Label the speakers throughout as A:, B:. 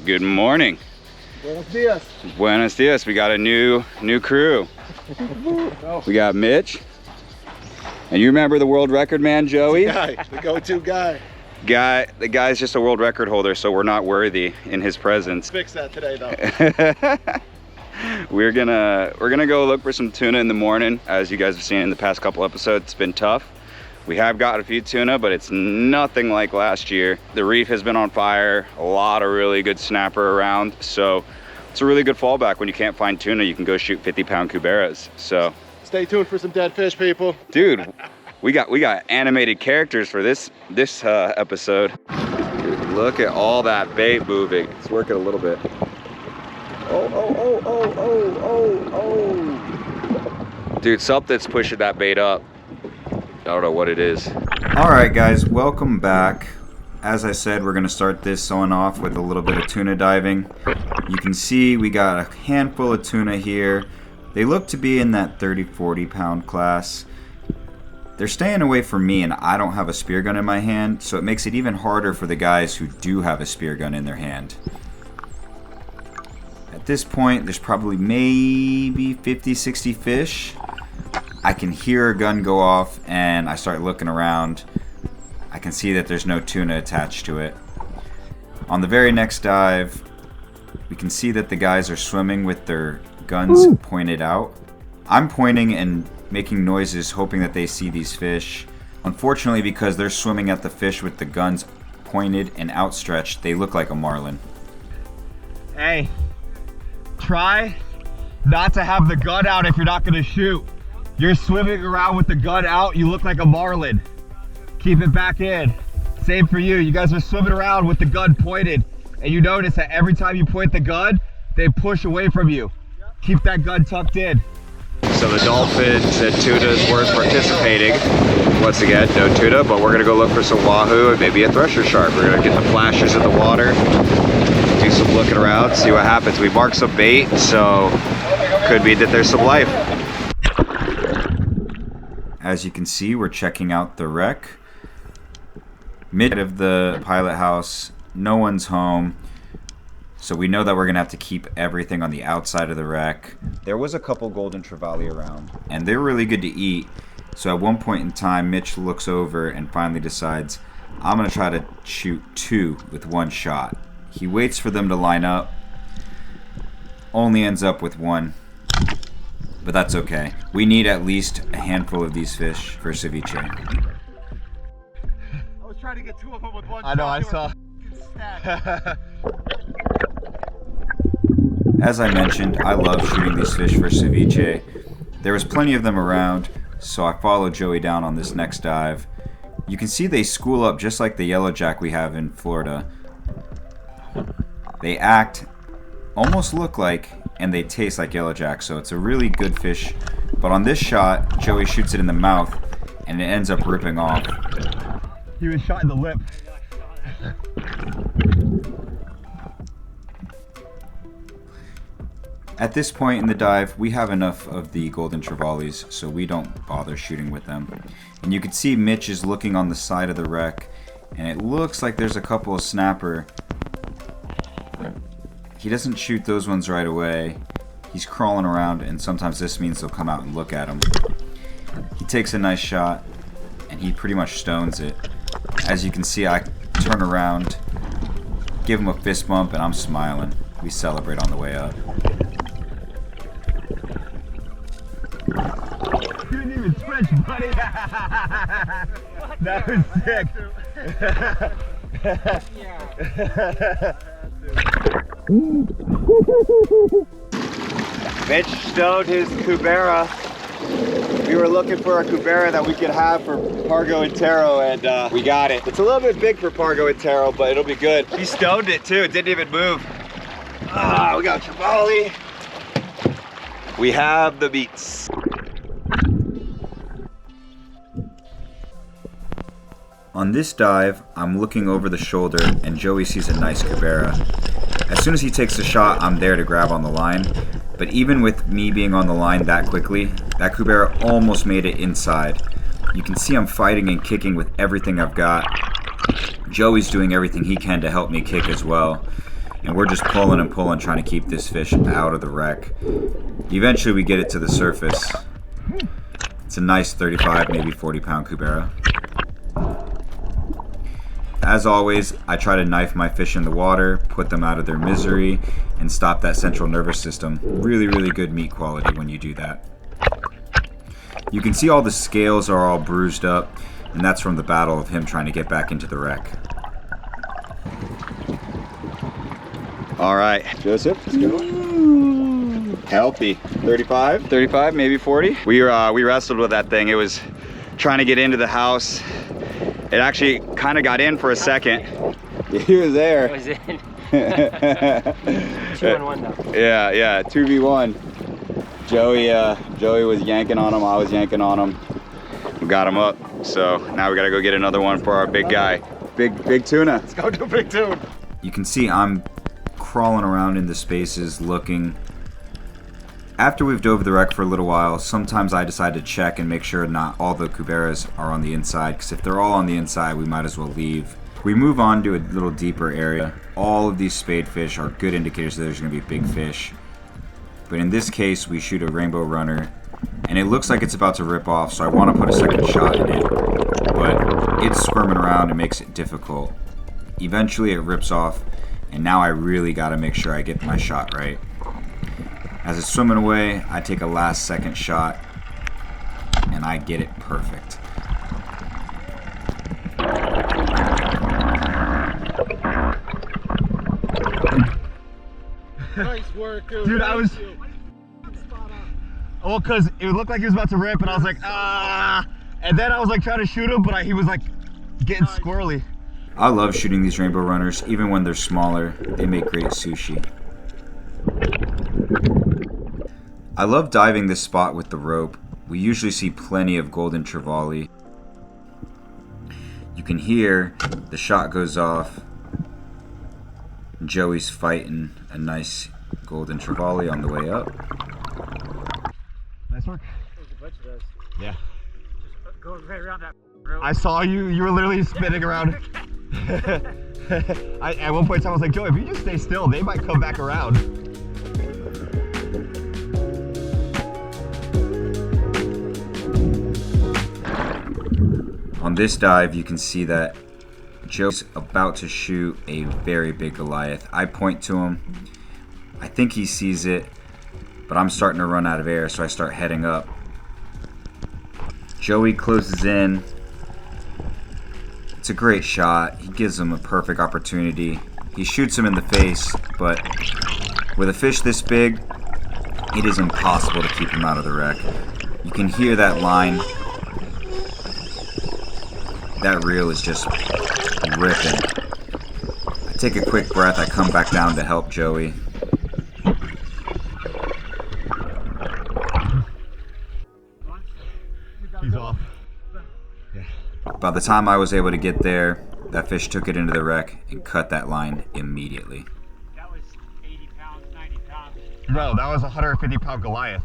A: Good morning.
B: Buenos dias.
A: Buenos dias. We got a new crew. We got Mitch. And you remember the world record man, Joey?
B: The go-to guy.
A: The guy's just a world record holder, so we're not worthy in his presence.
B: Fix that today, though.
A: We're gonna go look for some tuna in the morning. As you guys have seen in the past couple episodes, it's been tough. We have got a few tuna, but it's nothing like last year. The reef has been on fire, a lot of really good snapper around, so it's a really good fallback. When you can't find tuna, you can go shoot 50-pound Cuberas. So
B: stay tuned for some dead fish, people.
A: Dude, we got animated characters for this episode. Dude, look at all that bait moving. It's working a little bit. Oh. Dude, something's pushing that bait up. I don't know what it is. Alright guys, welcome back. As I said, we're going to start this on off with a little bit of tuna diving. You can see we got a handful of tuna here. They look to be in that 30-40 pound class. They're staying away from me, and I don't have a spear gun in my hand, so it makes it even harder for the guys who do have a spear gun in their hand. At this point, there's probably maybe 50-60 fish. I can hear a gun go off, and I start looking around. I can see that there's no tuna attached to it. On the very next dive, we can see that the guys are swimming with their guns pointed out. I'm pointing and making noises, hoping that they see these fish. Unfortunately, because they're swimming at the fish with the guns pointed and outstretched, they look like a marlin.
C: Hey, try not to have the gun out if you're not going to shoot. You're swimming around with the gun out, you look like a marlin. Keep it back in. Same for you. You guys are swimming around with the gun pointed, and you notice that every time you point the gun, they push away from you. Keep that gun tucked in.
A: So the dolphins and tunas weren't participating. Once again, no tuna, but we're gonna go look for some wahoo and maybe a thresher shark. We're gonna get the flashers in the water, do some looking around, see what happens. We marked some bait, so could be that there's some life. As you can see, we're checking out the wreck. Mid of the pilot house, no one's home. So we know that we're gonna have to keep everything on the outside of the wreck. There was a couple golden trevally around, and they're really good to eat. So at one point in time, Mitch looks over and finally decides, I'm gonna try to shoot 2 with 1 shot. He waits for them to line up, only ends up with 1. But that's okay. We need at least a handful of these fish for ceviche.
B: I was trying to get 2 of them with 1 shot.
C: I know, I saw.
A: As I mentioned, I love shooting these fish for ceviche. There was plenty of them around, so I followed Joey down on this next dive. You can see they school up just like the yellowjack we have in Florida. They act, almost look like, and they taste like yellowjack, so it's a really good fish. But on this shot, Joey shoots it in the mouth, and it ends up ripping off.
C: He was shot in the lip.
A: At this point in the dive, we have enough of the golden trevallies, so we don't bother shooting with them. And you can see Mitch is looking on the side of the wreck, and it looks like there's a couple of snapper. He doesn't shoot those ones right away. He's crawling around, and sometimes this means they'll come out and look at him. He takes a nice shot, and he pretty much stones it. As you can see, I turn around, give him a fist bump, and I'm smiling. We celebrate on the way up.
C: You didn't even twitch, buddy. That was sick.
A: Mitch stoned his Cubera. We were looking for a Cubera that we could have for Pargo and Taro, and we got it. It's a little bit big for Pargo and Taro, but it'll be good. He stoned it too, it didn't even move. We got trevally. We have the beats. On this dive, I'm looking over the shoulder and Joey sees a nice Cubera. As soon as he takes the shot, I'm there to grab on the line. But even with me being on the line that quickly, that Cubera almost made it inside. You can see I'm fighting and kicking with everything I've got. Joey's doing everything he can to help me kick as well. and we're just pulling and pulling, trying to keep this fish out of the wreck. Eventually we get it to the surface. It's a nice 35, maybe 40-pound Cubera. As always, I try to knife my fish in the water, put them out of their misery, and stop that central nervous system. Really, really good meat quality when you do that. You can see all the scales are all bruised up, and that's from the battle of him trying to get back into the wreck.
C: All right, Joseph, let's go. Healthy. 35? 35, maybe 40. We wrestled with that thing. It was trying to get into the house. It actually kind of got in for a second. He was there.
D: It was in. 2-on-1 though.
C: Yeah, 2v1. Joey was yanking on him, I was yanking on him. We got him up, so now we gotta go get another one for our big guy. Big tuna.
B: Let's go do big tune.
A: You can see I'm crawling around in the spaces looking. After we've dove the wreck for a little while, sometimes I decide to check and make sure not all the Cuberas are on the inside, because if they're all on the inside, we might as well leave. We move on to a little deeper area. All of these spade fish are good indicators that there's going to be big fish. But in this case, we shoot a rainbow runner, and it looks like it's about to rip off, so I want to put a second shot in it. But it's squirming around and makes it difficult. Eventually it rips off, and now I really got to make sure I get my shot right. As it's swimming away, I take a last second shot, and I get it perfect.
B: Nice work, dude.
C: Dude, I was... Well, because it looked like he was about to rip, and I was like, ah! And then I was like trying to shoot him, but he was like getting squirrely.
A: I love shooting these rainbow runners, even when they're smaller. They make great sushi. I love diving this spot with the rope. We usually see plenty of golden trevally. You can hear the shot goes off. Joey's fighting a nice golden trevally on the way up.
C: Nice work.
D: There's a bunch of those.
C: Yeah.
D: Just go right around that rope.
C: I saw you. You were literally spinning around. At one point in time, I was like, Joey, if you just stay still, they might come back around.
A: On this dive, you can see that Joe's about to shoot a very big Goliath. I point to him. I think he sees it, but I'm starting to run out of air, so I start heading up. Joey closes in. It's a great shot. He gives him a perfect opportunity. He shoots him in the face, but with a fish this big, it is impossible to keep him out of the wreck. You can hear that line. That reel is just ripping. I take a quick breath. I come back down to help Joey.
C: He's off.
A: By the time I was able to get there, that fish took it into the wreck and cut that line immediately.
D: That was 80 pounds, 90 pounds.
C: Bro, that was a 150-pound Goliath.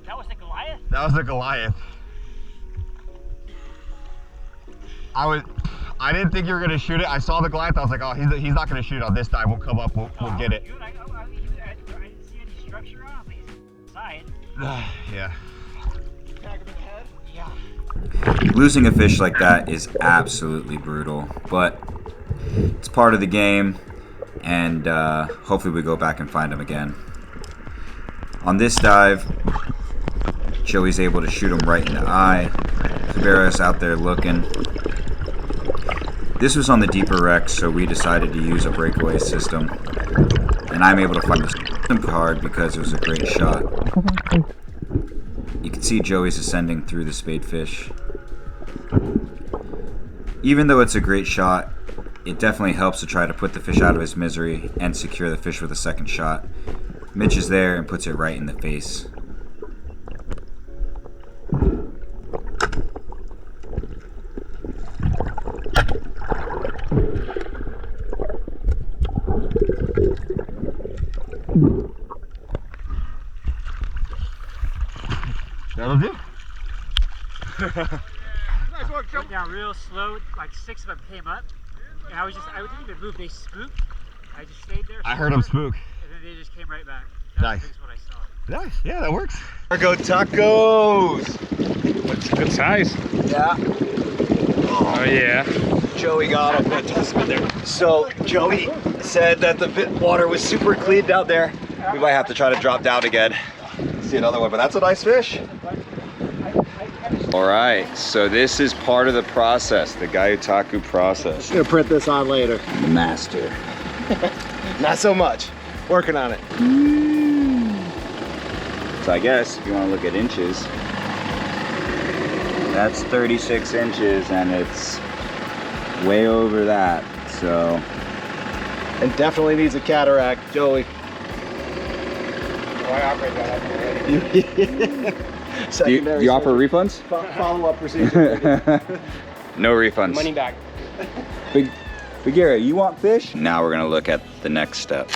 D: That was the Goliath?
C: That was a Goliath. I didn't think you were gonna shoot it. I saw the Goliath. I was like, oh, he's not gonna shoot it on this dive. We'll come up. We'll get it.
D: Dude, I didn't see any structure on it. He's inside.
C: Yeah.
D: Tag him in the head? Yeah.
A: Losing a fish like that is absolutely brutal, but it's part of the game, and hopefully we go back and find him again. On this dive, Joey's able to shoot him right in the eye. Cubera's out there looking. This was on the deeper wreck, so we decided to use a breakaway system, and I'm able to find the system card because it was a great shot. You can see Joey's ascending through the spadefish. Even though it's a great shot, it definitely helps to try to put the fish out of his misery and secure the fish with a second shot. Mitch is there and puts it right in the face.
C: That'll do.
B: Nice work, Joe.
D: Went down real slow, like 6 of them came up. And I didn't even move, they spooked. I just stayed there.
C: I heard them spook.
D: And then they just came right back.
C: Nice.
D: That's what I saw.
C: Nice. Yeah, that works. Gyotakus.
B: That's a good size.
C: Yeah.
B: Oh yeah.
C: Joey got him. So Joey said that the water was super clean down there. We might have to try to drop down again. See another one, but that's a nice fish.
A: All right, so this is part of the process, the Gyotaku process.
B: I'm gonna print this on later.
A: The master.
B: Not so much. Working on it.
A: So I guess if you want to look at inches, that's 36 inches and it's way over that, so.
B: And definitely needs a cataract, Joey.
A: Do you offer refunds?
B: Follow-up procedure.
A: No refunds.
E: Money back.
A: Bagheera, you want fish? Now we're gonna look at the next step.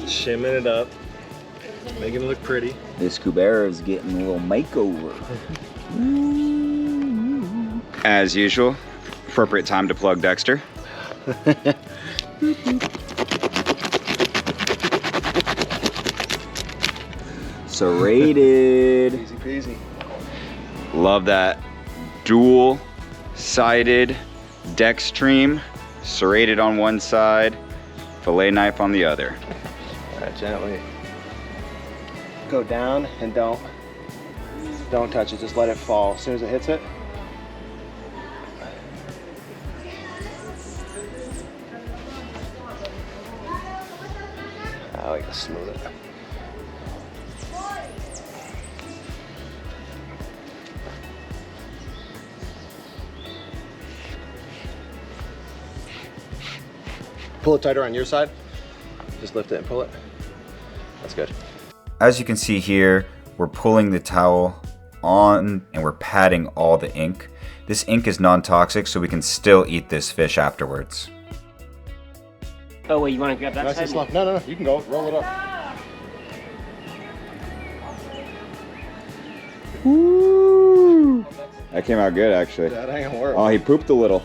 B: Shimming it up. Making it look pretty.
A: This Cubera is getting a little makeover. As usual, appropriate time to plug Dexter. Serrated.
B: Easy peasy.
A: Love that dual-sided deck stream. Serrated on one side, fillet knife on the other.
B: All right, gently. Go down and don't touch it. Just let it fall. As soon as it hits it. I like to smooth it. Pull it tighter on your side. Just lift it and pull it. That's good.
A: As you can see here, we're pulling the towel on and we're patting all the ink. This ink is non-toxic, so we can still eat this fish afterwards.
D: Oh, wait, you want to grab that
B: Nice and slow. No. You can go. Roll it up.
A: Woo! That came out good, actually.
B: That ain't gonna work.
A: Oh, he pooped a little.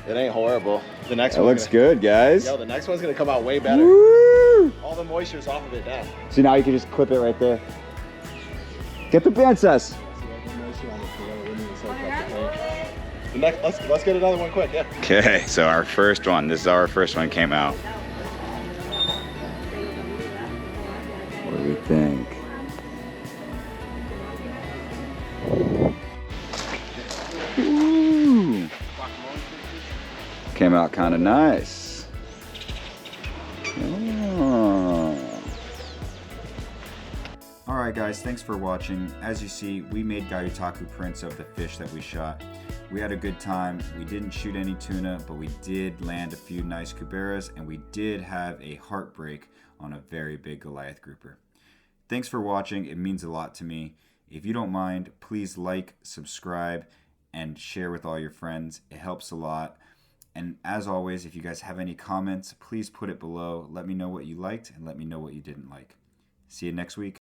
B: It ain't horrible. The next
A: That
B: one
A: looks good, guys.
B: Yo, the next one's gonna come out way better.
A: Woo!
B: All the moisture's off of it now.
A: See, now you can just clip it right there. Get the princess.
B: The next, let's get another one quick. Yeah.
A: Okay, so our first one. This is our first one came out. What do we think? Ooh. Came out kind of nice. Oh. Alright guys, thanks for watching. As you see, we made Gyotaku prints of the fish that we shot. We had a good time. We didn't shoot any tuna, but we did land a few nice Cuberas, and we did have a heartbreak on a very big Goliath grouper. Thanks for watching. It means a lot to me. If you don't mind, please like, subscribe, and share with all your friends. It helps a lot. And as always, if you guys have any comments, please put it below. Let me know what you liked and let me know what you didn't like. See you next week.